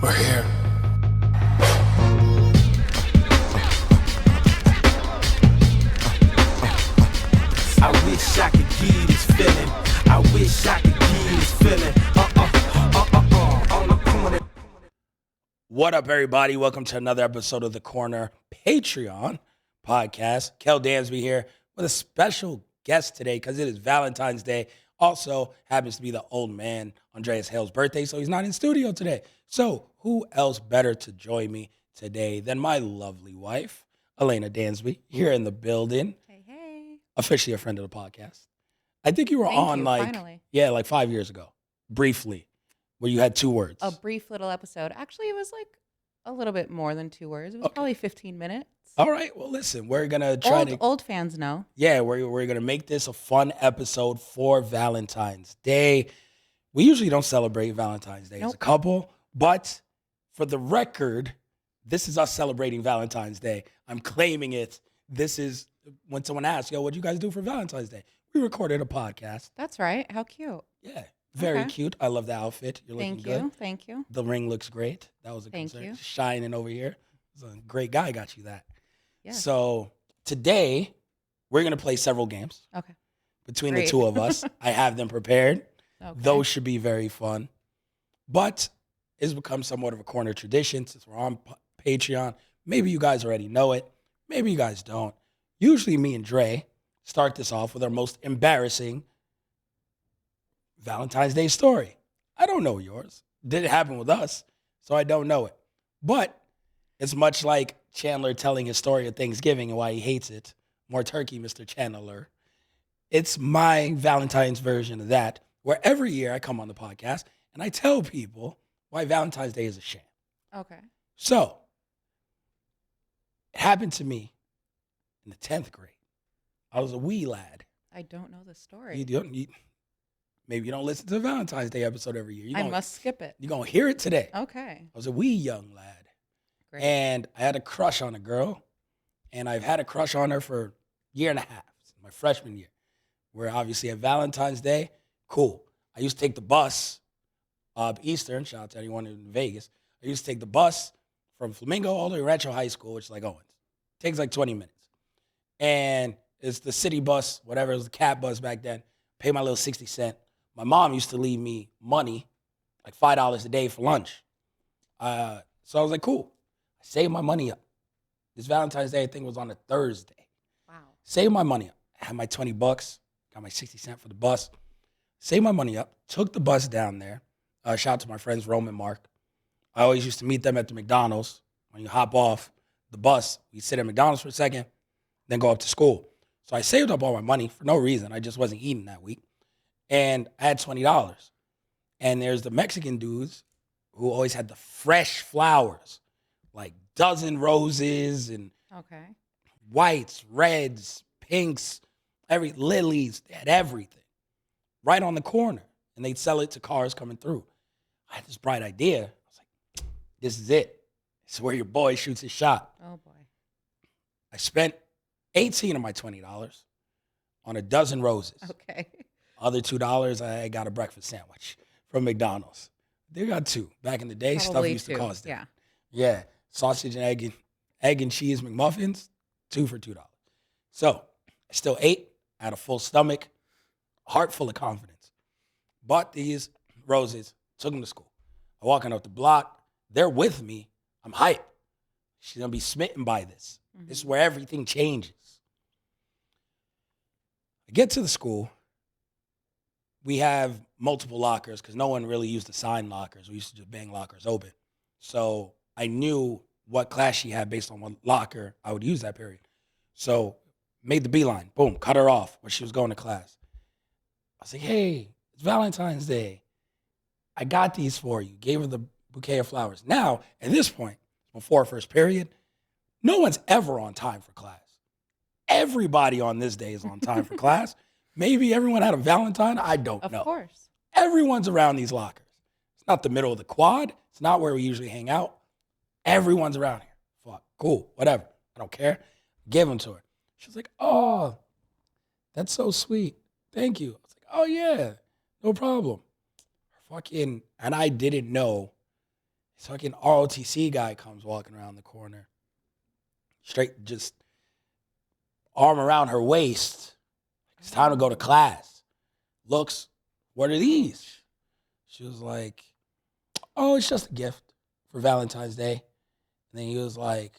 We're here. I wish I could give this feeling. I wish I could give this feeling. On the corner. What up, everybody? Welcome to another episode of the Corner Patreon podcast. Kel Dansby here with a special guest today because it is Valentine's Day. Also happens to be the old man, Andreas Hale's birthday, so he's not in studio today. So who else better to join me today than my lovely wife, Elena Dansby, here in the building. Hey. Officially a friend of the podcast. I think you were Thank on you, finally. like 5 years ago, briefly, where you had 2 words. A brief little episode. Actually, it was like a little bit more than 2 words. It was probably 15 minutes. All right. Well, listen, we're going to try to... Old fans know. Yeah, we're going to make this a fun episode for Valentine's Day. We usually don't celebrate Valentine's Day as a couple, but for the record, this is us celebrating Valentine's Day. I'm claiming it. This is when someone asks, yo, what do you guys do for Valentine's Day? We recorded a podcast. That's right. How cute. Yeah, very Okay. cute. I love the outfit. You're looking good. Thank you. The ring looks great. That was a Thank concern. you. Shining over here. It's a great guy got you that. Yes. So today, we're going to play several games Okay. between Great. the two of us. I have them prepared. Okay. Those should be very fun. But it's become somewhat of a corner tradition since we're on Patreon. Maybe you guys already know it. Maybe you guys don't. Usually me and Dre start this off with our most embarrassing Valentine's Day story. I don't know yours. Didn't happen with us, so I don't know it. But it's much like Chandler telling his story of Thanksgiving and why he hates it. More turkey, Mr. Chandler. It's my Valentine's version of that, where every year I come on the podcast and I tell people why Valentine's Day is a sham. Okay. So, it happened to me in the 10th grade. I was a wee lad. I don't know the story. Maybe you don't listen to the Valentine's Day episode every year. I must skip it. You're going to hear it today. Okay. I was a wee young lad. Great. And I had a crush on a girl. And I've had a crush on her for a year and a half, my freshman year. We're obviously at Valentine's Day. Cool. I used to take the bus up Eastern. Shout out to anyone in Vegas. I used to take the bus from Flamingo all the way to Rancho High School, which is like Owens. Takes like 20 minutes. And it's the city bus, whatever. It was the cab bus back then. Pay my little 60 cents. My mom used to leave me money, like $5 a day for lunch. So I was like, cool. I saved my money up. This Valentine's Day, I think, was on a Thursday. Wow. Saved my money up. I had my 20 bucks. Got my 60 cents for the bus. Saved my money up. Took the bus down there. Shout out to my friends, Rome and Mark. I always used to meet them at the McDonald's. When you hop off the bus, we sit at McDonald's for a second, then go up to school. So I saved up all my money for no reason. I just wasn't eating that week. And I had $20. And there's the Mexican dudes who always had the fresh flowers, like dozen roses and Okay. whites, reds, pinks, lilies. They had everything right on the corner. And they'd sell it to cars coming through. I had this bright idea. I was like, this is it. This is where your boy shoots his shot. Oh, boy. I spent 18 of my $20 on a dozen roses. Okay. Other $2, I got a breakfast sandwich from McDonald's. They got 2. Back in the day, stuff Probably used to 2. cost that. Yeah. Yeah, sausage and egg and cheese McMuffins, 2 for $2. So I still ate. I had a full stomach, heart full of confidence. Bought these roses, took them to school. I'm walking up the block. They're with me. I'm hyped. She's going to be smitten by this. Mm-hmm. This is where everything changes. I get to the school. We have multiple lockers because no one really used to sign lockers. We used to just bang lockers open. So I knew what class she had based on what locker I would use that period. So made the beeline. Boom, cut her off when she was going to class. I was like, hey, it's Valentine's Day. I got these for you. Gave her the bouquet of flowers. Now, at this point, before first period, no one's ever on time for class. Everybody on this day is on time for class. Maybe everyone had a Valentine. I don't know. Of course. Everyone's around these lockers. It's not the middle of the quad. It's not where we usually hang out. Everyone's around here. Fuck, cool, whatever. I don't care. Give them to her. She's like, oh, that's so sweet. Thank you. I was like, oh, yeah, no problem. Fucking, and I didn't know This fucking ROTC guy comes walking around the corner. Straight, just arm around her waist. It's time to go to class. Looks, what are these? She was like, oh, it's just a gift for Valentine's Day. And then he was like,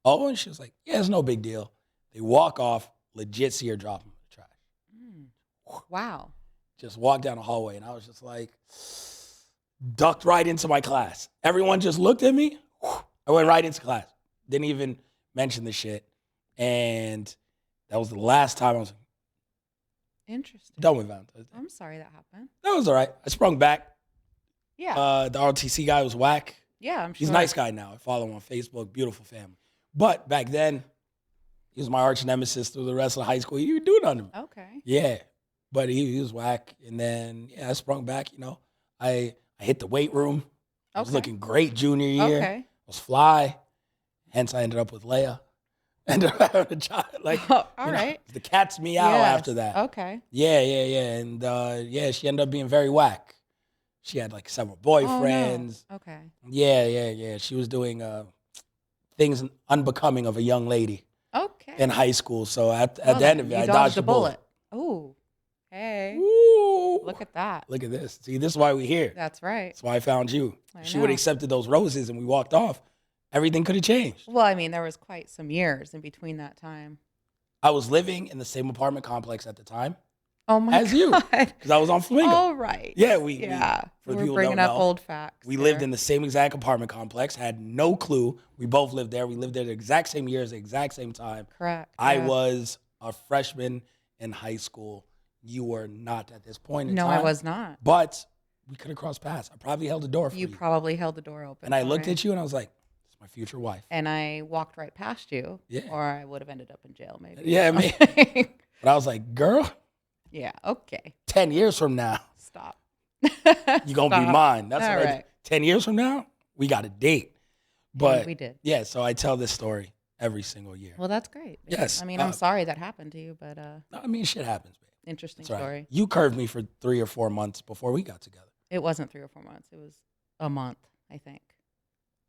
oh, and she was like, yeah, it's no big deal. They walk off, legit see her drop him in the trash. Wow. Just walked down the hallway, and I was just like, ducked right into my class. Everyone just looked at me. I went right into class. Didn't even mention the shit. And that was the last time I was Interesting. done with Valentine's Day. I'm sorry that happened. That was all right. I sprung back. Yeah. The ROTC guy was whack. Yeah, I'm sure. He's a nice guy now. I follow him on Facebook. Beautiful family. But back then, he was my arch nemesis through the rest of high school. He would do it on him. Okay. Yeah. But he was whack. And then, yeah, I sprung back, you know. I hit the weight room. I was looking great junior year. Okay. I was fly. Hence, I ended up with Leia. Ended up having a child. Like, All you know, right. the cat's meow Yes. after that. Okay. Yeah. And, yeah, she ended up being very whack. She had, like, several boyfriends. Oh, no. Okay. Yeah. She was doing things unbecoming of a young lady Okay. in high school. So at Well, the end of then, it, you I dodged a the bullet. Oh. Hey. Ooh. Look at that. Look at this. See, this is why we're here. That's right. That's why I found you. I If she would have know. accepted those roses and we walked off, everything could have changed. Well, I mean, there was quite some years in between that time. I was living in the same apartment complex at the time Oh my as you, God. because I was on Flamingo. All right. Yeah, Yeah. for the We're people who bringing don't up know, old facts. we lived in the same exact apartment complex, had no clue. We both lived there. We lived there the exact same years, the exact same time. Correct. I yeah. was a freshman in high school. You were not at this point in No, time. I was not. But we could have crossed paths. I probably held the door for you. You probably held the door open. And I for looked me. at you and I was like, "It's my future wife." And I walked right past you. Yeah. Or I would have ended up in jail, maybe. Yeah, man. But I was like, "Girl, Yeah. Okay. 10 years from now, Stop. you're going to be mine." That's All what right. 10 years from now, we got a date. But we did. yeah, so I tell this story every single year. Well, that's great. Yes, I mean, I'm sorry that happened to you, but I mean, shit happens, babe. interesting That's right. story. You curved me for 3 or 4 months before we got together. It wasn't 3 or 4 months. It was a month, I think.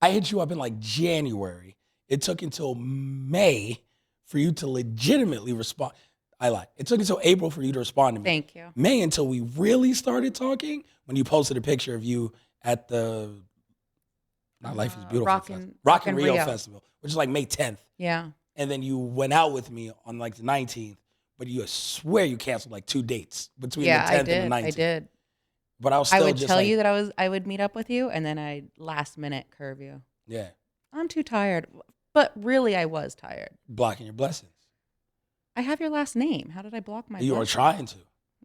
I hit you up in like January. It took until May for you to legitimately respond. I lied. It took until April for you to respond to me. Thank you. May until we really started talking when you posted a picture of you at the Not Life is Beautiful Rock in Rio Festival, which is like May 10th. Yeah. And then you went out with me on like the 19th, but you swear you canceled like 2 dates between Yeah, the 10th I did. and the 19th. I did. But I was I still would just tell like, you that I would meet up with you, and then I'd last minute curve you. yeah, I'm too tired. But really, I was tired. blocking your blessings. I have your last name. How did I block my You were blessings? trying to.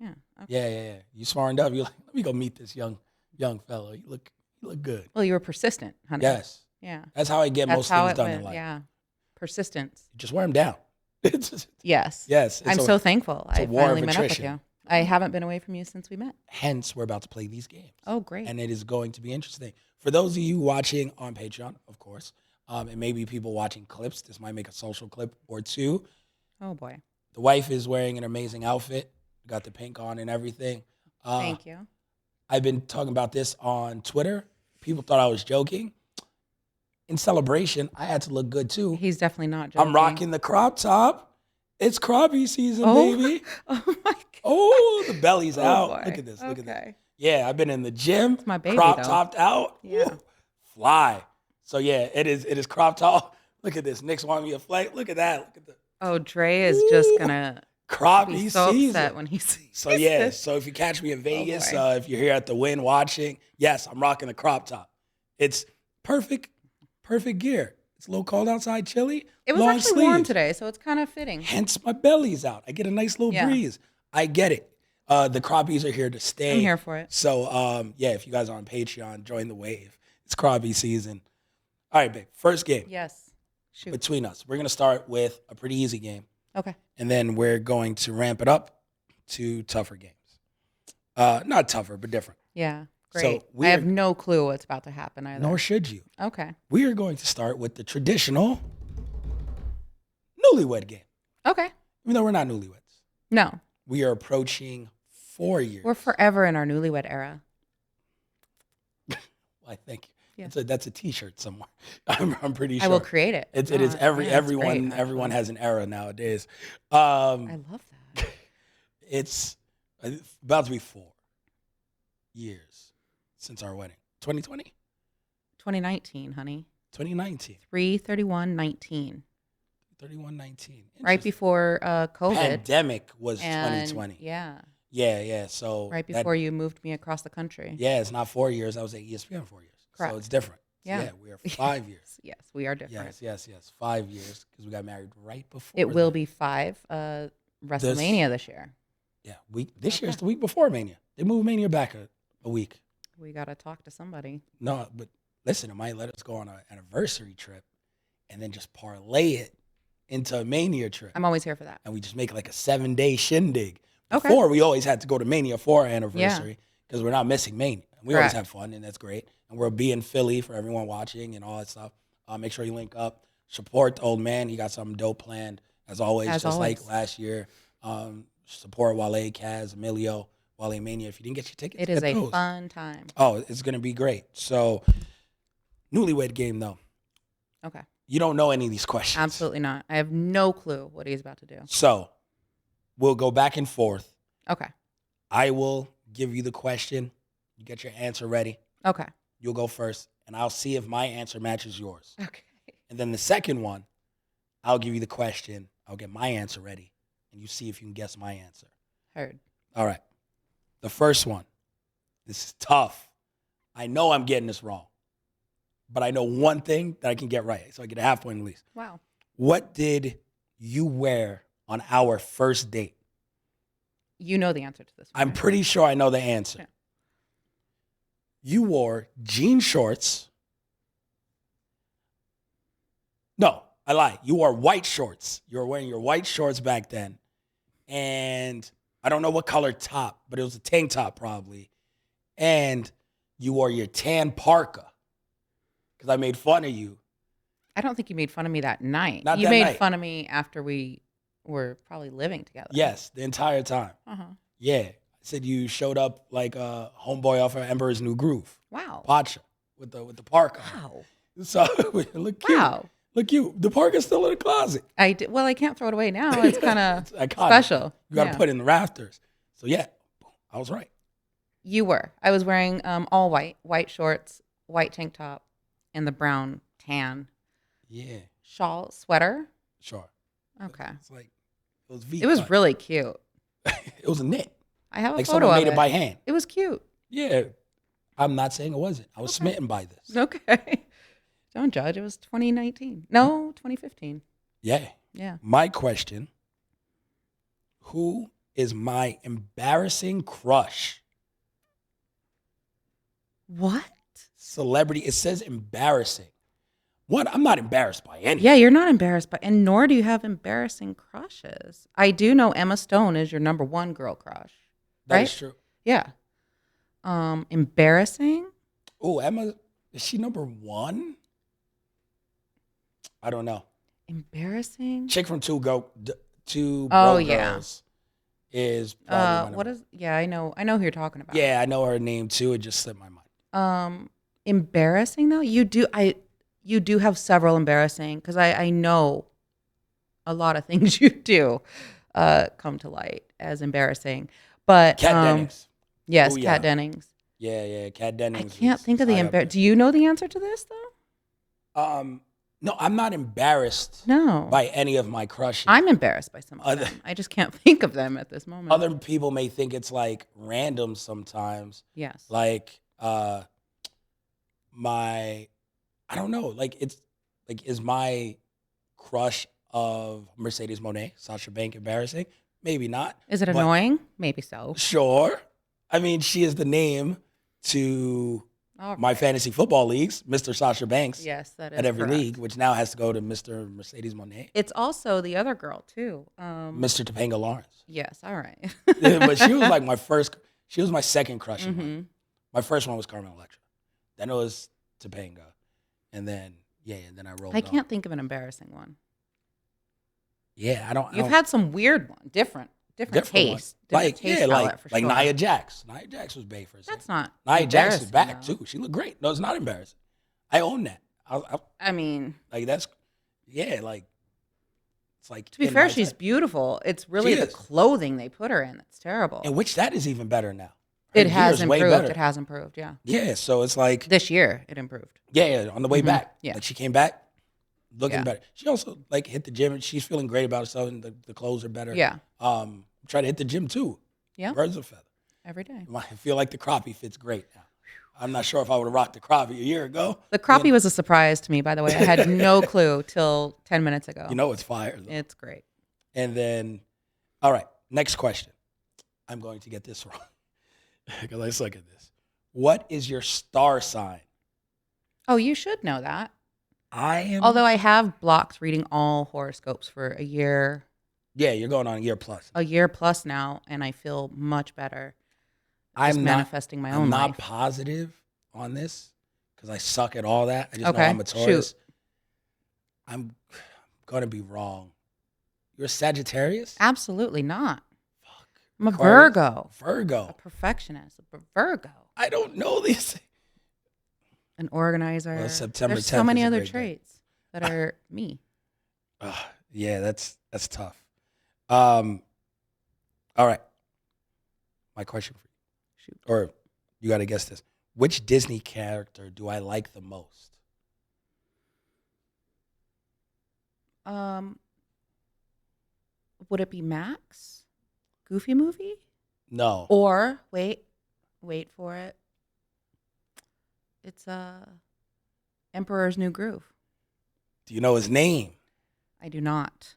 Yeah. Okay. Yeah. You smartened up. You're like, let me go meet this young fellow. You look good. Well, you were persistent, honey. Yes. Yeah. That's how I get That's most how things it done went. in life. Yeah. Persistence. You just wear them down. Yes. Yes. I'm so thankful. it's a I war finally of met up with attrition. you. I haven't been away from you since we met. Hence, we're about to play these games. Oh, great. And it is going to be interesting. For those of you watching on Patreon, of course, and maybe people watching clips, this might make a social clip or two. Oh, boy. The wife is wearing an amazing outfit, got the pink on and everything. Thank you. I've been talking about this on Twitter. People thought I was joking. In celebration, I had to look good too. He's definitely not joking. I'm rocking the crop top. It's crappie season, Oh. baby. Oh, my God. Oh, the belly's Oh, out. boy. Look at this. Look at this. Okay. Yeah, I've been in the gym. It's my baby, crop though. topped out. Yeah. Woo, fly. So yeah, it is crop top. Look at this. Nick's wanting me a flight. Look at that. Look at the Oh, Dre is just going to crappie be so season. upset when he sees So yeah, this. so if you catch me in Vegas, boy. if you're here at the Wynn watching, yes, I'm rocking the crop top. It's perfect gear. It's a little cold outside, chilly. It was long actually warm sleeves. today, so it's kind of fitting. Hence my belly's out. I get a nice little Yeah. breeze. I get it. The crappies are here to stay. I'm here for it. So yeah, if you guys are on Patreon, join the wave. It's crappie season. All right, babe. First game Yes. Shoot. between us. We're gonna start with a pretty easy game, Okay. and then we're going to ramp it up to tougher games. Not tougher, but different. Yeah. So Great. I we're- have no clue what's about to happen either. Nor should you. Okay. We are going to start with the traditional newlywed game. Okay. Even though we're not newlyweds, No. we are approaching 4 years. We're forever in our newlywed era. I think Yeah. That's a T-shirt somewhere. I'm pretty sure. I will create it. It is Yeah, it's great, everyone actually. has an era nowadays. I love that. It's about to be 4 years since our wedding. 2020? 2019, honey. 2019. 3/31/19. 31/19. Right before COVID. Pandemic was and 2020. Yeah. Yeah. So Right before you moved me across the country. yeah, it's not 4 years. I was at ESPN 4 years. Correct. So it's different. Yeah. Yeah, we are 5 years. Yes, we are different. Yes. 5 years because we got married right before. It will that. be 5 WrestleMania this year. Yeah, this year's the week before Mania. They moved Mania back a week. We got to talk to somebody. No, but listen, it might let us go on an anniversary trip and then just parlay it into a Mania trip. I'm always here for that. And we just make like a 7-day shindig. Okay. Before, we always had to go to Mania for our anniversary because we're not missing Mania. We always have fun, and that's great. And we'll be in Philly for everyone watching and all that stuff. Make sure you link up. Support the old man. He got something dope planned, as always, like last year. Support Wale, Kaz, Emilio, Wale Mania. If you didn't get your tickets, it is a fun time. Oh, it's going to be great. So, newlywed game, though. Okay. You don't know any of these questions. Absolutely not. I have no clue what he's about to do. So, we'll go back and forth. Okay. I will give you the question. You get your answer ready. Okay. You'll go first, and I'll see if my answer matches yours. Okay. And then the second one, I'll give you the question. I'll get my answer ready, and you see if you can guess my answer. Heard. All right. The first one. This is tough. I know I'm getting this wrong, but I know one thing that I can get right, so I get a half point at least. Wow. What did you wear on our first date? You know the answer to this one. I'm pretty sure I know the answer. Yeah. You wore jean shorts. No, I lied. You wore white shorts. You were wearing your white shorts back then. And I don't know what color top, but it was a tank top probably. And you wore your tan parka because I made fun of you. I don't think you made fun of me that night. Not you that made night. fun of me after we were probably living together. Yes, the entire time. Uh-huh. Yeah. I said you showed up like a homeboy off of Ember's New Groove. Wow. Pacha with the parka. Wow. So look cute. Wow. Look cute. The parka's still in the closet. Well, I can't throw it away now. It's kind of iconic. special. You got to put it in the rafters. So yeah, I was right. You were. I was wearing all white shorts, white tank top, and the brown tan Yeah. shawl sweater. Sure. Okay. It's like it was V. It was really cute. It was a knit. I have a Like photo someone of made it by hand. It was cute. Yeah. I'm not saying it wasn't. I was smitten by this. Okay. Don't judge. It was 2019. No, 2015. Yeah. Yeah. My question, who is my embarrassing crush? What? Celebrity. It says embarrassing. What? I'm not embarrassed by anything. Yeah, you're not embarrassed by, and nor do you have embarrassing crushes. I do know Emma Stone is your number one girl crush. That is true. Yeah. Embarrassing? Oh, Emma, is she number one? I don't know. Embarrassing? Chick from Two Broke yeah. Girls is probably what is? Yeah, I know who you're talking about. Yeah, I know her name too. It just slipped my mind. Embarrassing though, you do have several embarrassing because I know a lot of things you do come to light as embarrassing. But Kat Dennings. Yes, Ooh, Kat yeah. Dennings. Yeah, Kat Dennings. I can't think of the embarrassing. Do you know the answer to this though? No, I'm not embarrassed No. by any of my crushes. I'm embarrassed by some of them. I just can't think of them at this moment. Other people may think it's like random sometimes. Yes. Like I don't know. Like it's like is my crush of Mercedes Moné, Sasha Banks embarrassing? Maybe not. Is it but annoying? Maybe so. Sure. I mean, she is the name to my fantasy football leagues, Mr. Sasha Banks. Yes, that is at every correct. league, which now has to go to Mr. Mercedes Moné. It's also the other girl too. Mr. Topanga Lawrence. Yes, all right. But she was like she was my second crush. in Mm-hmm. life. My first one was Carmen Electra. Then it was Topanga. And then, and then I rolled I on. can't think of an embarrassing one. Yeah, I don't. You've had some weird one, different taste. Ones. Different taste palette, for like sure. Nia Jax. Nia Jax was bae for a second. That's not Nia Jax is embarrassing, back though. too. She looked great. No, it's not embarrassing. I own that. I mean, Like that's yeah. Like it's like to be in fair, my she's type. beautiful. It's really She the is. clothing they put her in that's terrible. And which that is even better now. Her It gear has is way improved. better. It has improved. Yeah. Yeah. So it's like This year, it improved. yeah, on the way back. Yeah. Like she came back looking Yeah. better. She also like hit the gym and she's feeling great about herself and the clothes are better. Yeah. Try to hit the gym too. Yeah. Birds of a feather. Every day. I feel like the crappie fits great now. I'm not sure if I would have rocked the crappie a year ago. The crappie was a surprise to me, by the way. I had no clue till 10 minutes ago. You know it's fire. Though. It's great. And then, all right, next question. I'm going to get this wrong because I suck at this. What is your star sign? Oh, you should know that. I am. Although I have blocked reading all horoscopes for a year Yeah, you're going on a year plus. plus now, and I feel much better. I'm manifesting my own I'm not life. positive on this because I suck at all that. I just know Okay, I'm a Taurus. shoot. I'm going to be wrong. You're a Sagittarius? Absolutely not. Fuck. I'm a Aquarius? Virgo. A Virgo. perfectionist. A Virgo. I don't know these things. An organizer. Well, September There's 10th so many is a other great day. traits that are me. Yeah, that's tough. All right. My question for you. Shoot. Or you got to guess this. Which Disney character do I like the most? Would it be Max? Goofy movie? No. Or wait for it. It's Emperor's New Groove. Do you know his name? I do not.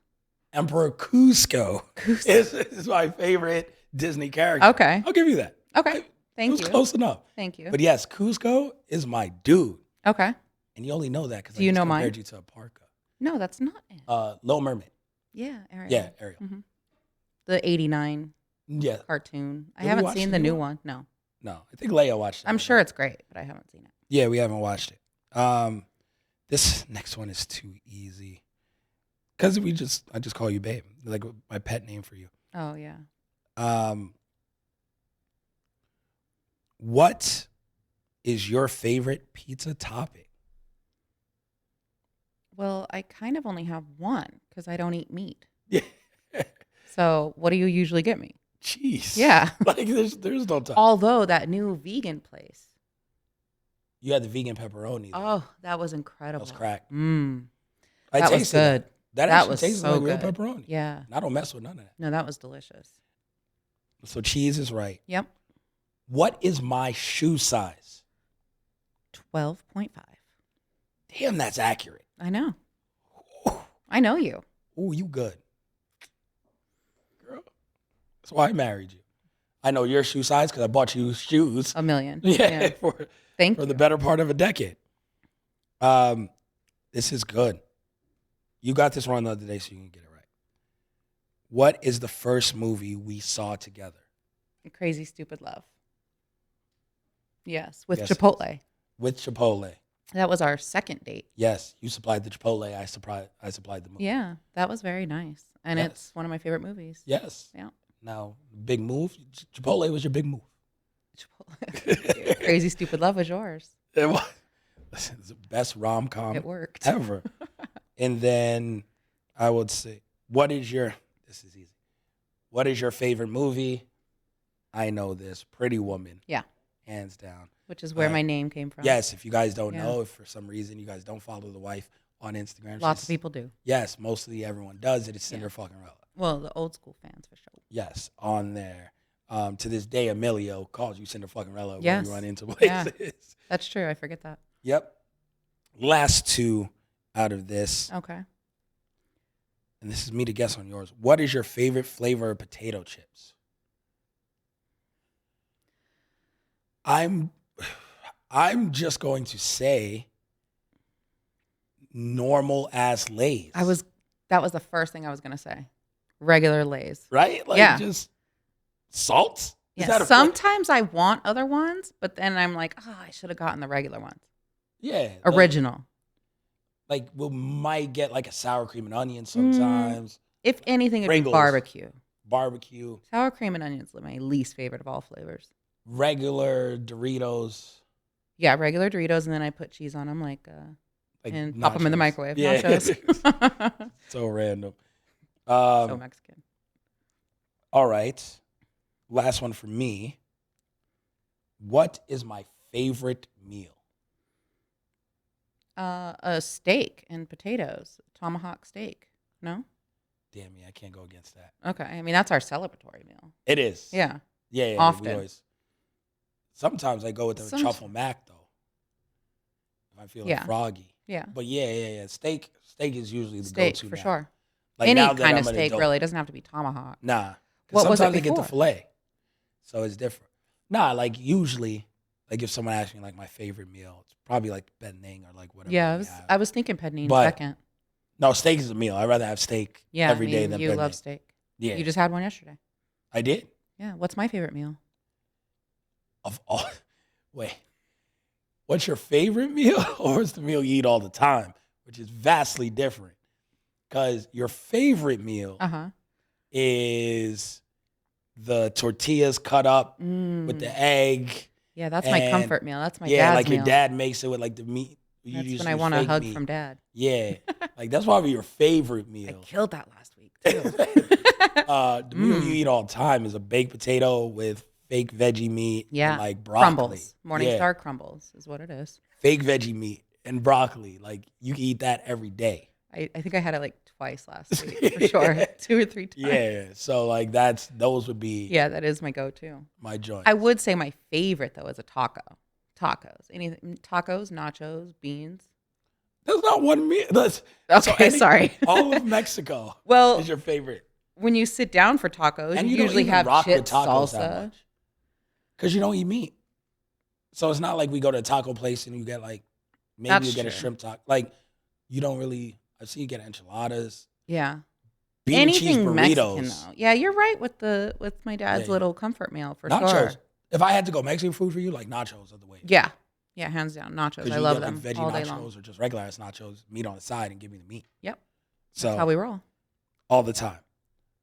Emperor Cusco is my favorite Disney character. Okay. I'll give you that. Okay. It Thank was you. close enough. Thank you. But yes, Cusco is my dude. Okay. And you only know that because Do you know mine? compared you to a parka. No, that's not it. Little Mermaid. Yeah, Ariel. Yeah, Ariel. Mhm. The 89 Yeah. cartoon. I Did we haven't watch seen the the new new one? one. No. No, I think Leia watched it. I'm sure it's great, but I haven't seen it. Yeah, we haven't watched it. This next one is too easy. Because I just call you babe. Like my pet name for you. Oh, yeah. What is your favorite pizza topping? Well, I kind of only have one because I don't eat meat. Yeah. So what do you usually get me? Cheese. Yeah. Like there's no time. Although that new vegan place. You had the vegan pepperoni. Though. Oh, that was incredible. That was crack. That was tasted good. That That actually was tastes so like real good. pepperoni. Yeah. And I don't mess with none of that. No, that was delicious. So cheese is right. Yep. What is my shoe size? 12.5. Damn, that's accurate. I know. I know you. Ooh, you good. Girl. That's why I married you. I know your shoe size because I bought you shoes. A million. Yeah, for Thank you. the better part of a decade. This is good. You got this wrong the other day, so you can get it right. What is the first movie we saw together? Crazy Stupid Love. Yes, with Yes. Chipotle. With Chipotle. That was our second date. Yes, you supplied the Chipotle. I supplied the movie. Yeah, that was very nice. And Yes. it's one of my favorite movies. Yes. Yeah. Now, big move. Chipotle was your big move. Chipotle. Crazy Stupid Love was yours. It was. Listen, it's the best rom-com It worked. ever. And then I would say, this is easy. What is your favorite movie? I know this. Pretty Woman. Yeah. Hands down. Which is where my name came from. Yes, if you guys don't Yeah. know, if for some reason you guys don't follow the wife on Instagram. Lots of people do. Yes, mostly everyone does it. It's Cinder Yeah. fucking Rella. Well, the old school fans for sure. Yes, on there. To this day, Emilio calls you Cinder fucking Rella when Yes. you run into Yeah. places. That's true. I forget that. Yep. Last two out of this. Okay. And this is me to guess on yours. What is your favorite flavor of potato chips? I'm just going to say normal ass Lay's. That was the first thing I was gonna say. Regular Lay's. right? Like Yeah. just salt? Is Yeah. that a Sometimes I want other ones, but then I'm like, oh, I should have gotten the regular ones. Yeah. Original. Like we might get like a sour cream and onion sometimes. If anything, it'd be Pringles. barbecue. Barbecue, Sour cream and onions are my least favorite of all flavors. regular Doritos. Yeah, regular Doritos, and then I put cheese on them, like and pop them in the nachos. microwave. Yeah. Nachos. So random. So Mexican. All right. Last one for me. What is my favorite meal? A steak and potatoes, tomahawk steak. No? Damn me, I can't go against that. Okay. I mean, that's our celebratory meal. It is. Yeah. Yeah. Often. Sometimes I go with the truffle mac though. If I feel froggy. Yeah. But yeah. Steak is usually the Steak go-to for now. sure. Like Any now that kind I'm of an steak, adult. really. It doesn't have to be tomahawk. Nah. What was it sometimes I get the before? filet. So it's different. Nah, like usually, like if someone asks me like my favorite meal, it's probably like Benning or like whatever. Yeah, we have. I was thinking penny But- second. No, steak is a meal. I'd rather have steak Yeah, every day than you Benning. love steak. Yeah. You just had one yesterday. I did? Yeah. What's my favorite meal? Of all wait. What's your favorite meal? Or is the meal you eat all the time? Which is vastly different. Because your favorite meal is the tortillas cut up with the egg. Yeah, that's my and- comfort meal. That's my yeah, dad's like meal. your dad makes it with like the meat. You That's just when I use want a fake hug meat. from dad. Yeah, like that's probably your favorite I meal. killed that last week too. The meal you eat all the time is a baked potato with fake veggie meat Yeah, and like broccoli. crumbles. Morningstar crumbles is what it is. Fake veggie meat and broccoli. Like you can eat that every day. I think I had it like twice last week for sure, 2 or 3 times. Yeah, so like those would be Yeah, that is my go-to. my joint. I would say my favorite though is a taco. Tacos, anything, tacos, nachos, beans. That's not one meal. Okay, sorry. All of Mexico Well, is your favorite. when you sit down for tacos, And you you don't usually even have rock with chips, tacos that salsa. much. Because you don't eat meat. So it's not like we go to a taco place and you get like, maybe That's you get a true. shrimp taco. Like, you don't really, I see you get enchiladas. Yeah. Bean and cheese Anything burritos. Mexican though. Yeah, you're right with my dad's Yeah. little comfort meal for Nachos. sure. If I had to go Mexican food for you, like nachos are the way. Yeah. Yeah, hands down. Nachos. Because I you love get them like veggie all day nachos long. or just regular ass nachos, meat on the side, and give me the meat. Yep. So That's how we roll. all the time.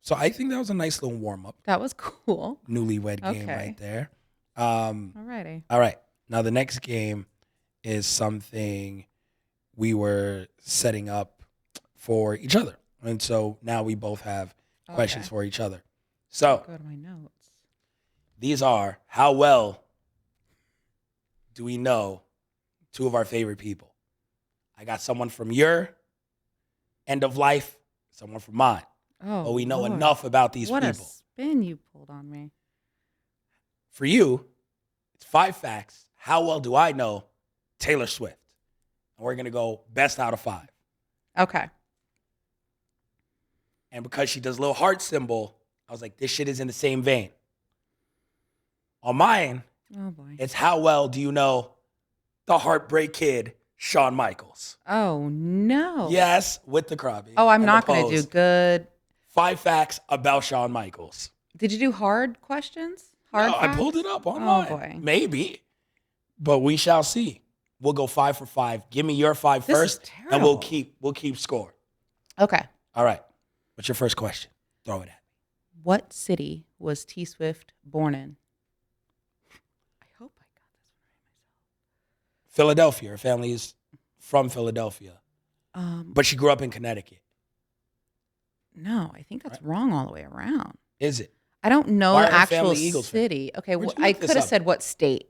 So I think that was a nice little warm up. That was cool. Newlywed game Okay. right there. Alrighty. All right. Now the next game is something we were setting up for each other. And so now we both have questions Okay. for each other. So Go to my notes. these are how well do we know two of our favorite people? I got someone from your end of life, someone from mine. Oh, But we know Lord. enough about these What people. a spin you pulled on me. For you, it's 5 facts. How well do I know Taylor Swift? And we're going to go best out of 5. Okay. And because she does a little heart symbol, I was like, this shit is in the same vein. On mine, Oh boy. it's how well do you know the Heartbreak Kid, Shawn Michaels? Oh no. Yes, with the Krabby. Oh, I'm and not the going to do pose. good. 5 facts about Shawn Michaels. Did you do hard questions? Hard. No, I pulled facts? it up online. Oh boy. Maybe. But we shall see. We'll go 5 for 5. Give me your 5 This is first, and we'll terrible. keep score. Okay. All right. What's your first question? Throw it at me. What city was T Swift born in? I hope I got this Philadelphia. Her family is from Philadelphia, right. but she grew up in Connecticut. No, I think that's wrong all the way around. Is it? I don't know Why the are her actual family Eagles fans? city. Okay, Where'd you I look this could have up? said what state.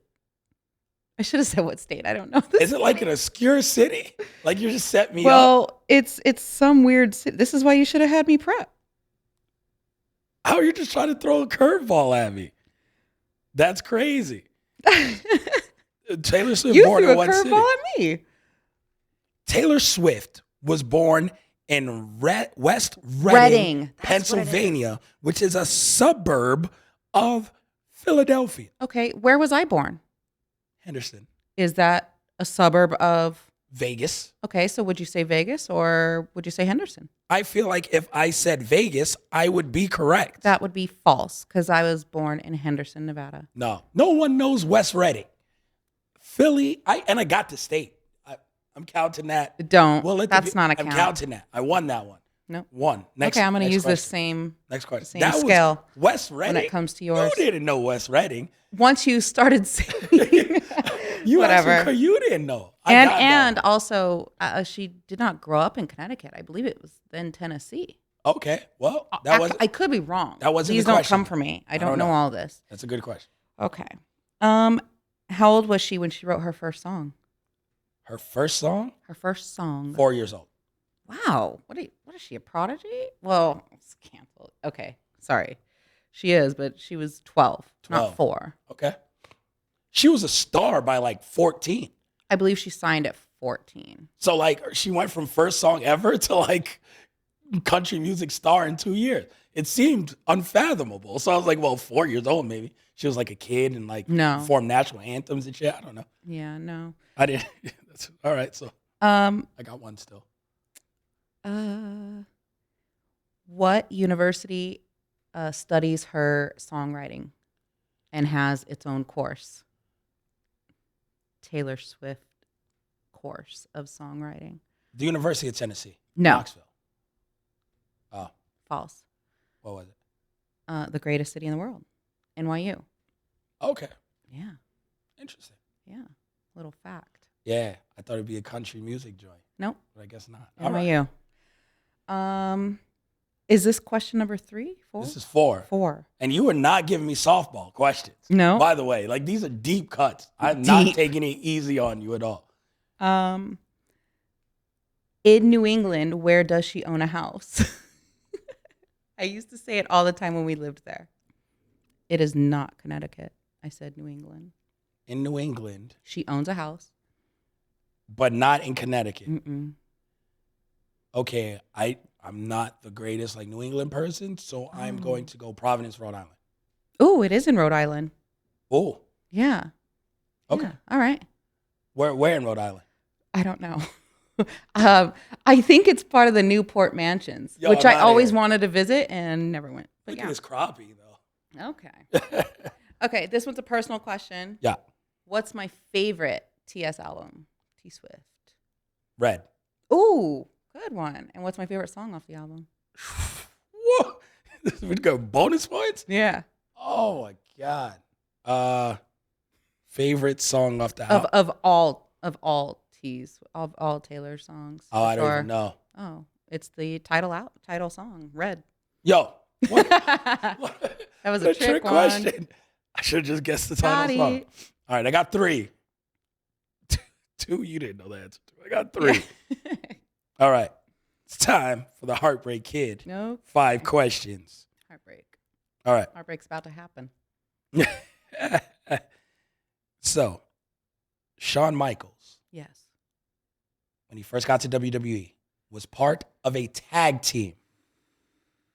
I should have said what state. I don't know. This Is it like an obscure city? Like you just set me up? well, it's some weird city. This is why you should have had me prep. How are you just trying to throw a curveball at me? That's crazy. Taylor Swift You born threw in a what city? curveball at me. Taylor Swift was born in West Reading. Reading, That's what it Pennsylvania, which is a suburb of Philadelphia. Okay, where was I born? Henderson, Is that a suburb of? Vegas. Okay, so would you say Vegas or would you say Henderson? I feel like if I said Vegas, I would be correct. That would be false because I was born in Henderson, Nevada. No one knows West Reading. Philly, I got the state. I'm counting that. Don't. Well, That's not a count. I'm counting that. I won that one. No. One. Next. Okay, I'm going to next use this question. Next question. same That scale was West Redding. when it comes to yours. You didn't know West Redding. Once you started saying You whatever. Actually, you didn't know. And also, she did not grow up in Connecticut. I believe it was then Tennessee. Okay. Well, that was. I could be wrong. That wasn't Please the don't question. come for me. I don't know all this. That's a good question. Okay. How old was she when she wrote her first song? Her first song? Her first song. 4 years old. Wow. What is she, a prodigy? Well, it's canceled. Okay. Sorry. She is, but she was 12. Not 4. Okay. She was a star by like 14. I believe she signed at 14. So like she went from first song ever to like country music star in 2 years. It seemed unfathomable. So I was like, well, 4 years old maybe. She was like a kid and like performed national anthems and shit. I don't know. Yeah, no. I didn't. That's, all right. So I got one still. What university studies her songwriting and has its own course? Taylor Swift course of songwriting. The University of Tennessee. No. Knoxville. Oh. False. What was it? The greatest city in the world. NYU. Okay. Yeah. Interesting. Yeah. Little fact. Yeah. I thought it'd be a country music joint. Nope. But I guess not. NYU. Right. Is this question number 3, 4? This is 4. 4. And you were not giving me softball questions. No. By the way, like these are deep cuts. I'm not taking it easy on you at all. In New England, where does she own a house? I used to say it all the time when we lived there. It is not Connecticut. I said New England. In New England. She owns a house. But not in Connecticut. Mm-mm. Okay, I'm not the greatest like New England person, so I'm going to go Providence, Rhode Island. Oh, it is in Rhode Island. Oh. Yeah. Okay. Yeah. All right. Where in Rhode Island? I don't know. I think it's part of the Newport Mansions, which I always wanted to visit and never went. But Look at this crappie, though. Okay. Okay, this one's a personal question. Yeah. What's my favorite TS album? T Swift. Red. Ooh, good one. And what's my favorite song off the album? Whoa. We go bonus points? Yeah. Oh my God. Favorite song off the album? Of all T's, of all Taylor's songs. Oh, I don't even know. Oh, it's the title song, Red. Yo. What? That was a trick one. Question. I should have just guessed the title song. All right, I got 3. 2, you didn't know the answer to. I got 3. Yeah. All right. It's time for the Heartbreak Kid. Nope. 5 questions. Heartbreak. All right. Heartbreak's about to happen. So, Shawn Michaels, Yes. when he first got to WWE, was part of a tag team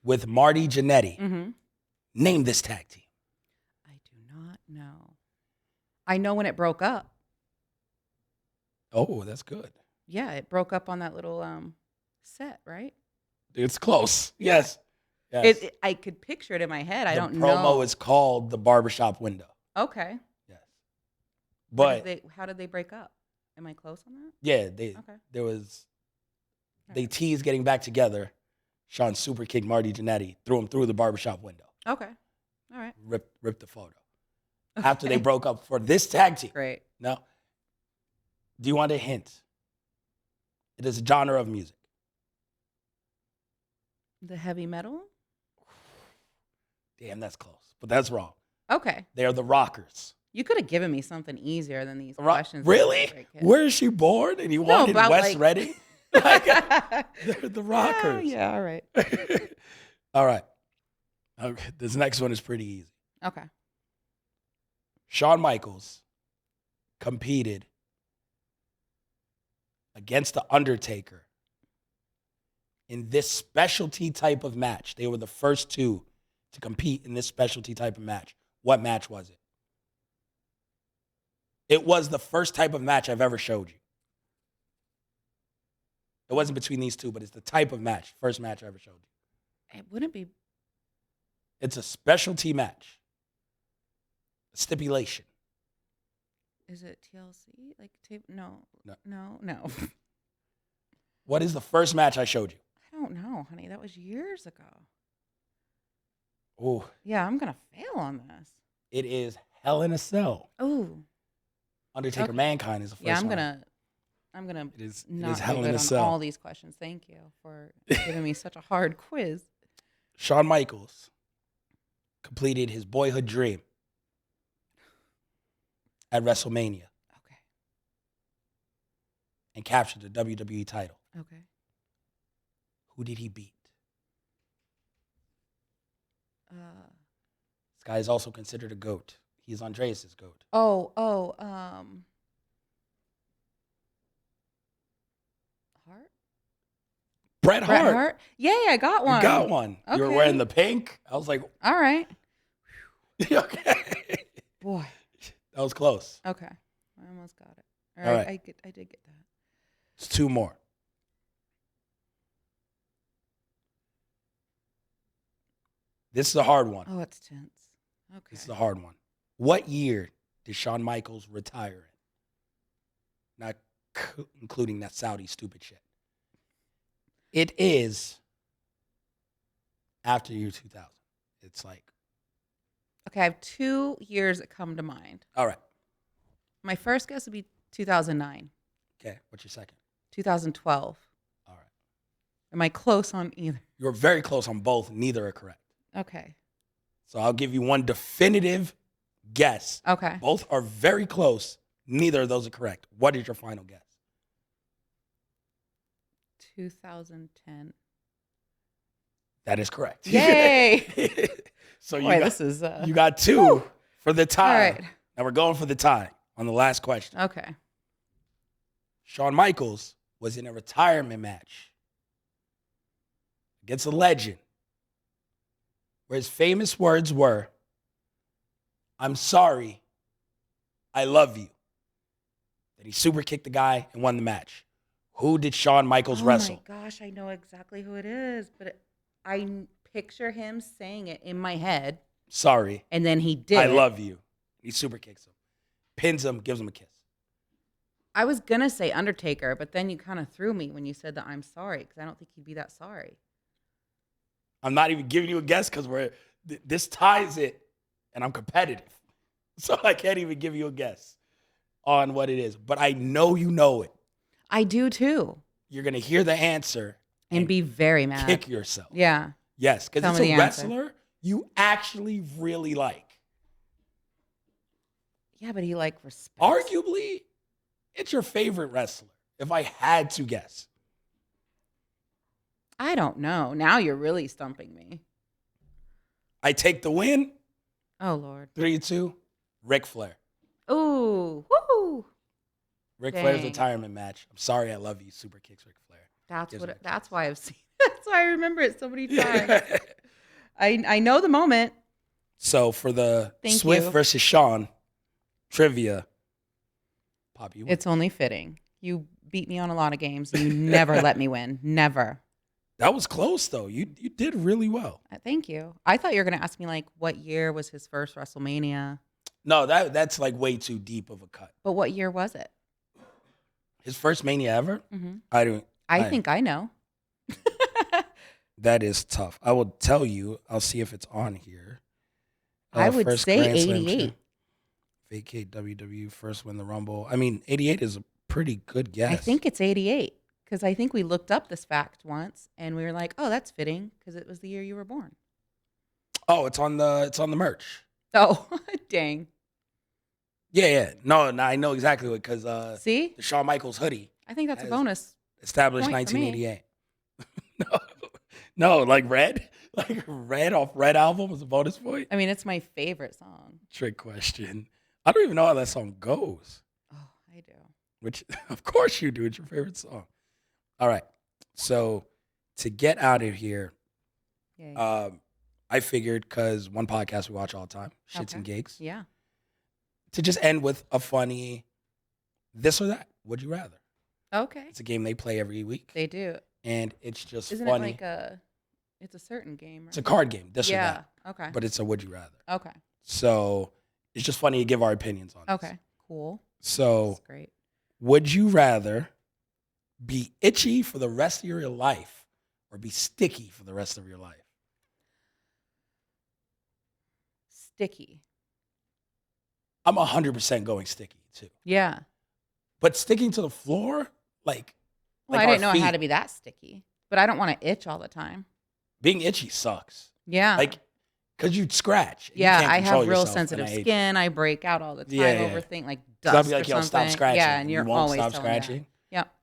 with Marty Jannetty. Mm-hmm. Name this tag team. I do not know. I know when it broke up. Oh, that's good. Yeah, it broke up on that little set, right? It's close. Yes. Yes. I could picture it in my head. I don't The know. promo is called The Barbershop Window. Okay. Yes. But how did they break up? Am I close on that? yeah, Okay. there was they teased getting back together. Shawn super kicked Marty Jannetty, threw him through the barbershop window. Okay. All right. Ripped the photo. After they broke up for this tag team. Great. No. Do you want a hint? It is a genre of music. The heavy metal? Damn, that's close. But that's wrong. Okay. They're the Rockers. You could have given me something easier than these questions. Really? Where is she born? And you wanted West Reading? They're the Rockers. Yeah, all right. All right. Okay. This next one is pretty easy. Okay. Shawn Michaels competed against The Undertaker in this specialty type of match. They were the first two to compete in this specialty type of match. What match was it? It was the first type of match I've ever showed you. It wasn't between these two, but it's the type of match. First match I ever showed you. It wouldn't be. It's a specialty match. A stipulation. Is it TLC? Like tape? No. No. No. No. What is the first match I showed you? I don't know, honey. That was years ago. Oh, Yeah, I'm gonna fail on this. it is Hell in a Cell. Oh, Undertaker Okay. Mankind is the first yeah. one. I'm gonna It is not Hell do in good a on Cell. all these questions. Thank you for giving me such a hard quiz. Shawn Michaels completed his boyhood dream at WrestleMania Okay. and captured the WWE title. Okay. Who did he beat? Uh, This guy is also considered a GOAT. He's Andreas' GOAT. Hart? Bret Bret Hart. Hart? Yay, I got one. You got one. You were Okay. wearing the pink. I was like, All right. okay. Boy. That was close. Okay. I almost got it. All right. I did get that. It's two more. This is a hard one. Oh, it's tense. Okay. This is a hard one. What year did Shawn Michaels retire in? Not including that Saudi stupid shit. It is after year 2000. It's like, Okay, I have 2 years that come to mind. all right. My first guess would be 2009, Okay, what's your second? 2012. All right. Am I close on either? You're very close on both. Neither are correct. Okay. So I'll give you one definitive guess. Okay. Both are very close. Neither of those are correct. What is your final guess? 2010. That is correct. Yay! So Boy, this is you got two for the tie. All right. Now we're going for the tie on the last question. Okay. Shawn Michaels was in a retirement match against a legend where his famous words were, "I'm sorry, I love you." Then he super kicked the guy and won the match. Who did Shawn Michaels wrestle? Oh my gosh, I know exactly who it is, but I picture him saying it in my head, Sorry, and then he did. I it. love you. He super kicks him, pins him, gives him a kiss. I was gonna say Undertaker, but then you kind of threw me when you said that I'm sorry because I don't think he'd be that sorry. I'm not even giving you a guess because this ties it, and I'm competitive, so I can't even give you a guess on what it is. But I know you know it. I do too, You're gonna hear the answer and be very mad. kick yourself. Yeah. Yes, because Tell it's me a the answer. wrestler you actually really like. Yeah, but he like respects. Arguably, it's your favorite wrestler. If I had to guess, I don't know. Now you're really stumping me. I take the win. Oh Lord. 3-2. Ric Flair. Ooh, woo! Ric Flair's Dang. retirement match. I'm sorry, I love you. Super kicks Ric Flair. That's Gives what. him a That's why I've seen. That's why I remember it so many times. I know the moment. So for the Thank Swift you. versus Shawn trivia, Poppy, you win. It's only fitting. You beat me on a lot of games. You never let me win. Never. That was close though. You did really well. Thank you. I thought you were gonna ask me like what year was his first WrestleMania, No, that's like way too deep of a cut. but what year was it? His first Mania ever? Mm-hmm. I don't. I think I know. That is tough. I will tell you. I'll see if it's on here. I would first say Grand Slam 88. champ. Vacate WWE, first win the Rumble. I mean, 88 is a pretty good guess. I think it's 88 because I think we looked up this fact once and we were like, oh, that's fitting because it was the year you were born. Oh, it's on the merch. Oh, dang. Yeah. No, I know exactly what because See? the Shawn Michaels hoodie I think that's That a is- bonus. established Point for me. 1988. no, like Red, like Red off Red album was a bonus point. I mean, it's my favorite song. Trick question. I don't even know how that song goes. Oh, I do. Which, of course, you do. It's your favorite song. All right. So to get out of here, Yay. I figured because one podcast we watch all the time, Shits Okay. and Gigs, Yeah. to just end with a funny this or that. Would you rather? Okay. It's a game they play every week, They do. and it's just Isn't funny. it like it's a certain game, right? It's a card game, this or Yeah. that, Okay. but it's a would you rather. Okay. So it's just funny to give our opinions on this. Okay. Cool. So That's great. would you rather be itchy for the rest of your life or be sticky for the rest of your life? Sticky. I'm 100% going sticky too. Yeah. But sticking to the floor, like Well, like I didn't know our it had feet, to be that sticky, but I don't want to itch all the time. being itchy sucks. Yeah. Like, because you'd scratch. And you yeah, can't I control have real yourself, and sensitive I hate skin. I break out all the time Yeah, yeah. over things like 'Cause I'll dust be like, or yo, something. stop scratching. Yeah, and you you're won't always stop telling me that. scratching. Yep.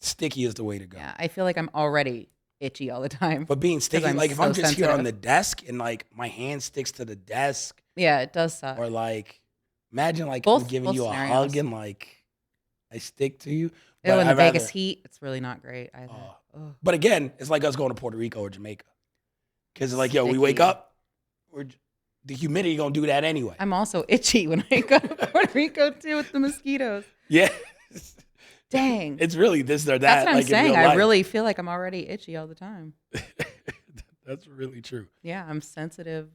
Sticky is the way to go. Yeah, I feel like I'm already itchy all the time. But being sticky, I'm like if so I'm just here on sensitive. the desk and like my hand sticks to the desk, Yeah, it does suck. or like imagine like Both- I'm giving both you a scenarios. hug and like I stick to you. Ew, But in the I'd Vegas rather, heat, it's really not great either. Ugh. but again, it's like us going to Puerto Rico or Jamaica. Because like, yo, we wake Sticky. up, the humidity gonna do that anyway. I'm also itchy when I go to Puerto Rico too with the mosquitoes. Yeah. Dang. It's really this or that. That's what I'm like in saying. real I life. really feel like I'm already itchy all the time. That's really true. Yeah, I'm sensitive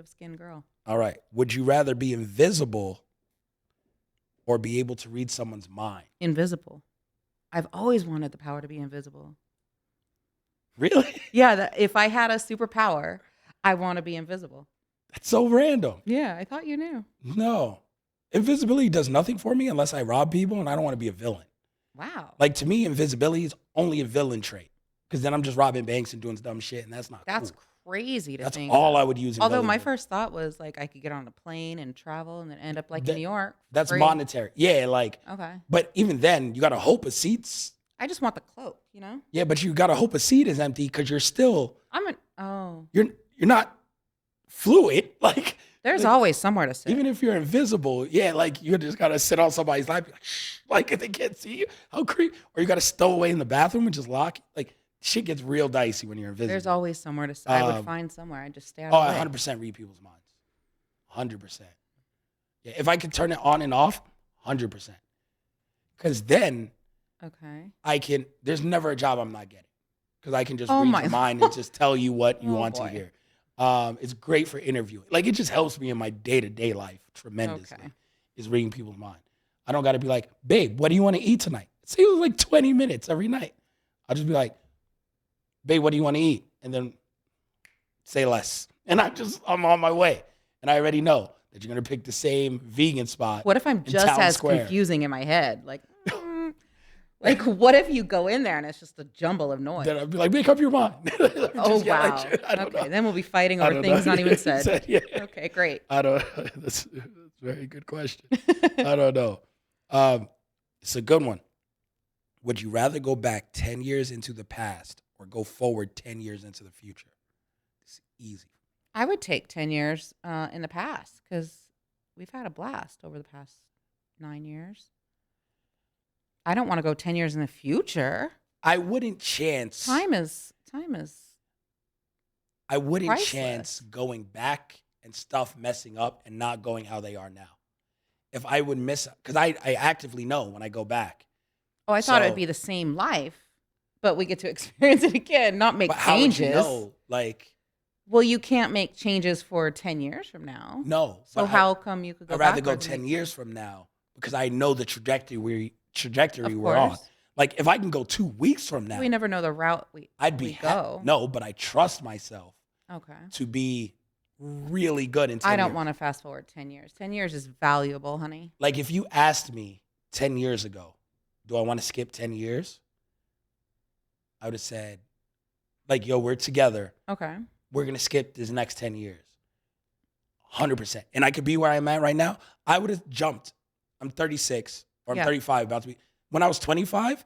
skin girl. All right. Would you rather be invisible or be able to read someone's mind? Invisible. I've always wanted the power to be invisible. Really? Yeah, if I had a superpower, I want to be invisible. That's so random. Yeah, I thought you knew. No. Invisibility does nothing for me unless I rob people, and I don't want to be a villain. Wow. Like, to me, invisibility is only a villain trait. Because then I'm just robbing banks and doing dumb shit, and that's not That's cool. crazy to That's think. all I would use. Although my invisibility. first thought was like I could get on a plane and travel and then end up like That- in New York. for That's free. monetary. Yeah, like, Okay. but even then, you got to hope a seat's. I just want the cloak, you know? Yeah, but you got to hope a seat is empty because you're still, you're not fluid. Like, There's like, always somewhere to sit. even if you're invisible, yeah, like you just gotta sit on somebody's lap, like, shh, like if they can't see you, how creepy. Or you gotta stow away in the bathroom and just lock. Like shit gets real dicey when you're invisible. There's always somewhere to sit. I would find somewhere. I just stay out of the I way. 100% read people's minds. 100%. Yeah, if I could turn it on and off, 100%. Because then Okay. I can. There's never a job I'm not getting because I can just Oh read my your mind and just tell you what you Oh want to boy. hear. It's great for interviewing. Like it just helps me in my day-to-day life tremendously. Okay. Is reading people's mind. I don't got to be like, babe, what do you want to eat tonight? Say it was like 20 minutes every night. I'll just be like, babe, what do you want to eat? And then say less. And I'm on my way. And I already know that you're gonna pick the same vegan spot. What if I'm in just Town as Square. confusing in my head? Like what if you go in there and it's just a jumble of noise? Then I'd be like, make up your mind. Oh, Just get wow. like, I don't Okay, know. then we'll be fighting I over don't things know. not even said. Yeah. Okay, great. I don't. That's a very good question. I don't know. It's a good one. Would you rather go back 10 years into the past or go forward 10 years into the future? It's easy. I would take 10 years in the past because we've had a blast over the past 9 years. I don't want to go 10 years in the future. I wouldn't chance. Time is I wouldn't priceless. chance going back and stuff messing up and not going how they are now. If I would miss, because I actively know when I go back. Oh, I thought So- it'd be the same life, but we get to experience it again, not make But how would changes. you know? Like, Well, you can't make changes for 10 years from now. no. So but how come you could go I'd rather go backwards and 10 make years from now because I know the trajectory Of we're on. course. Like, if I can go 2 weeks from now, We never know the route I'd be we go. No, but I trust myself Okay. to be really good in 10 I don't years. want to fast forward 10 years. 10 years is valuable, honey. Like, if you asked me 10 years ago, do I want to skip 10 years? I would have said, like, yo, we're together. Okay. We're going to skip this next 10 years. 100%. And I could be where I'm at right now. I would have jumped. I'm 36 or I'm Yeah. 35 about to be. When I was 25,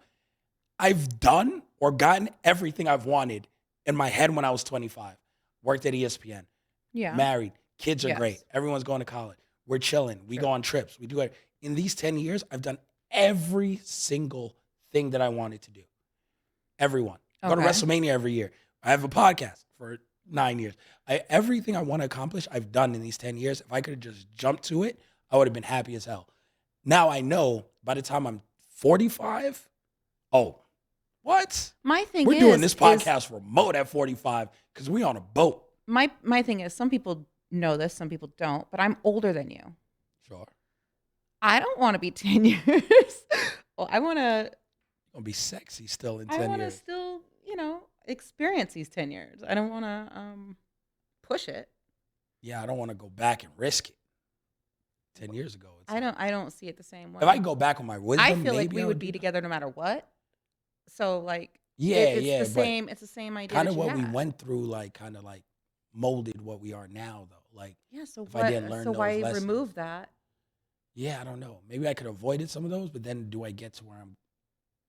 I've done or gotten everything I've wanted in my head when I was 25. Worked at ESPN. Yeah. Married. Kids are Yes. great. Everyone's going to college. We're chilling. We Sure. go on trips. We do it. In these 10 years, I've done every single thing that I wanted to do. Everyone. Go to Okay. WrestleMania every year. I have a podcast for 9 years. Everything I want to accomplish, I've done in these 10 years. If I could have just jumped to it, I would have been happy as hell. Now I know by the time I'm 45, oh, what? My thing We're is doing this podcast remote at 45 because we on a boat. my thing is some people know this, some people don't, but I'm older than you. Sure. I don't want to be 10 years. Well, I want to Gonna be sexy still in 10 I want to years. still, experience these 10 years. I don't want to push it. Yeah, I don't want to go back and risk it. 10 years ago. It's I don't see it the same way. if I go back with my wisdom, I feel like maybe we I would be do that. together no matter what. So like Yeah, it's the but same. It's the same idea. kind of that you what we had. went through, like, kind of like molded what we are now, though. Like, Yeah. So if I didn't learn So those why lessons, remove that? yeah, I don't know. Maybe I could have avoided some of those, but then do I get to where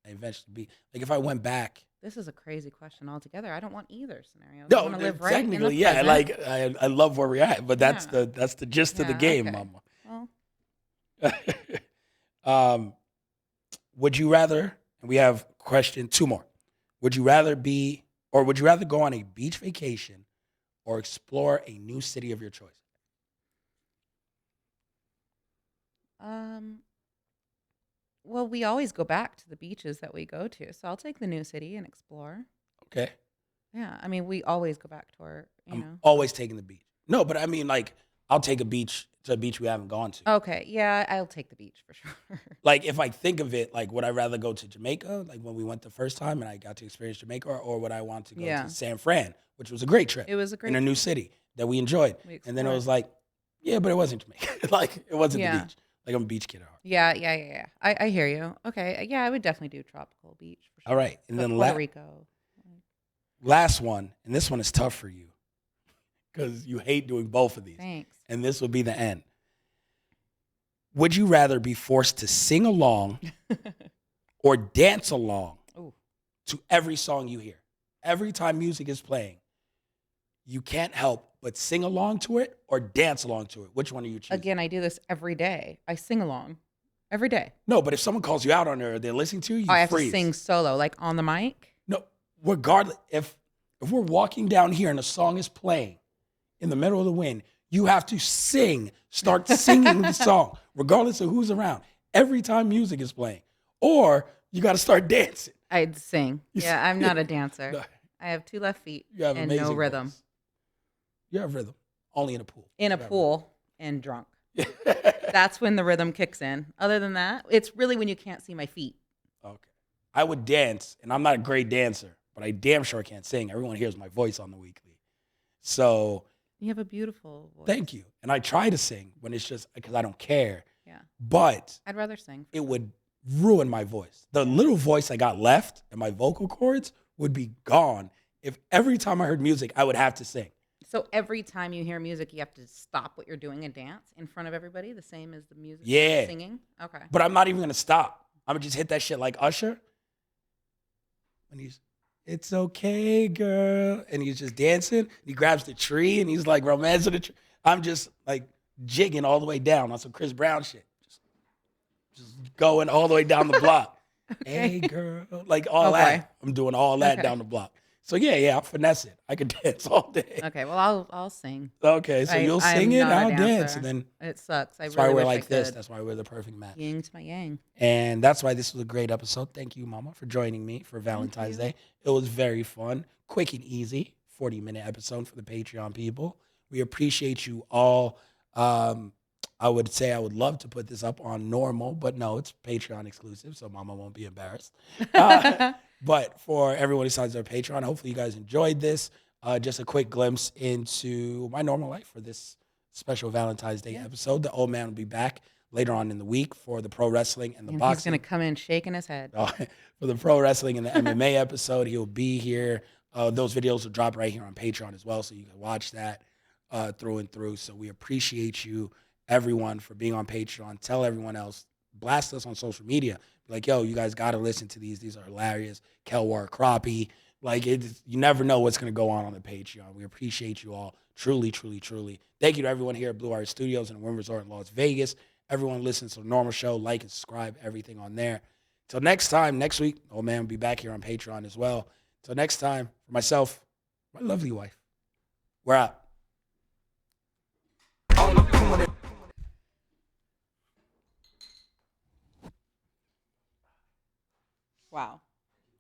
I eventually be? Like, if I went back, This is a crazy question altogether. I don't want either scenario. I no, want to live right in the technically, yeah, present. like I love where we're at, but that's Yeah. the gist of the Yeah, game, okay. mama. Well, um, would you rather? And we have question two more. Would you rather go on a beach vacation or explore a new city of your choice? well, we always go back to the beaches that we go to, so I'll take the new city and explore. Okay, Yeah, I mean, we always go back to our, I'm always taking the beach. No, but I mean, like, I'll take a beach to a beach we haven't gone to. Okay, yeah, I'll take the beach for sure. Like, if I think of it, like, would I rather go to Jamaica, like when we went the first time and I got to experience Jamaica, or would I want to go Yeah. to San Fran, which was a great trip It was a in great a new city that we enjoyed? We And then it was explored. like, yeah, but it wasn't Jamaica. Like, it wasn't the Yeah. beach. Like, I'm a beach kid at heart. Yeah. I hear you. Okay, yeah, I would definitely do tropical beach for sure. All right, and then Puerto Rico. last one, and this one is tough for you because you hate doing both of these. Thanks. And this would be the end. Would you rather be forced to sing along or dance along Ooh. to every song you hear? Every time music is playing, you can't help but sing along to it or dance along to it. Which one are you choosing? Again, I do this every day. I sing along every day. No, but if someone calls you out on it or they're listening to you, I have freeze. to sing solo, like on the mic. No, regardless, if we're walking down here and a song is playing in the middle of the wind, you have to start singing the song, regardless of who's around, every time music is playing. Or you got to start dancing. I'd sing. You Yeah, I'm not a dancer. No, I have 2 left feet you have and amazing no rhythm. voice. You have rhythm, only in a pool. In a You have pool and drunk. rhythm. That's when the rhythm kicks in. Other than that, it's really when you can't see my feet. Okay. I would dance, and I'm not a great dancer, but I damn sure can't sing. Everyone hears my voice on the weekly. So You have a beautiful voice. thank you. And I try to sing when it's just because I don't care. Yeah. But I'd rather sing. it would ruin my voice. The little voice I got left and my vocal cords would be gone if every time I heard music, I would have to sing. So every time you hear music, you have to stop what you're doing and dance in front of everybody, the same as the music Yeah. singing? Okay. But I'm not even going to stop. I'm going to just hit that shit like Usher. When he's, it's okay, girl. And he's just dancing. He grabs the tree and he's like romancing the tree. I'm just like jigging all the way down on some Chris Brown shit. Just going all the way down the block. Hey, girl. Like all Okay. that. I'm doing all that Okay. down the block. So yeah, I'll finesse it. I could dance all day. Okay, well, I'll sing. Okay, so you'll I'm sing it, not a I'll dance. dancer. And then It sucks. that's I why really we're wish like I this. could. That's why we're the perfect match. Yin to my yang. And that's why this was a great episode. Thank you, Mama, for joining me for Valentine's Day. It was very fun, quick and easy, 40-minute episode for the Patreon people. We appreciate you all. I would say I would love to put this up on normal, but no, it's Patreon exclusive, so Mama won't be embarrassed. But for everyone who signs up Patreon, hopefully you guys enjoyed this. Just a quick glimpse into my normal life for this special Valentine's Day episode. The old man will be back later on in the week for the pro wrestling and the And he's boxing. going to come in shaking his head. For the pro wrestling and the MMA episode, he'll be here. Those videos will drop right here on Patreon as well, so you can watch that through and through. So we appreciate you, everyone, for being on Patreon. Tell everyone else. Blast us on social media. Be like, yo, you guys got to listen to these. These are hilarious. Kelwar, Crappie. Like, you never know what's going to go on the Patreon. We appreciate you all. Truly, truly, truly. Thank you to everyone here at Blue Art Studios and Wynn Resort in Las Vegas. Everyone listens to the normal show. Like and subscribe, everything on there. Till next time, next week, old man will be back here on Patreon as well. Till next time, for myself, my lovely wife, we're out. Wow.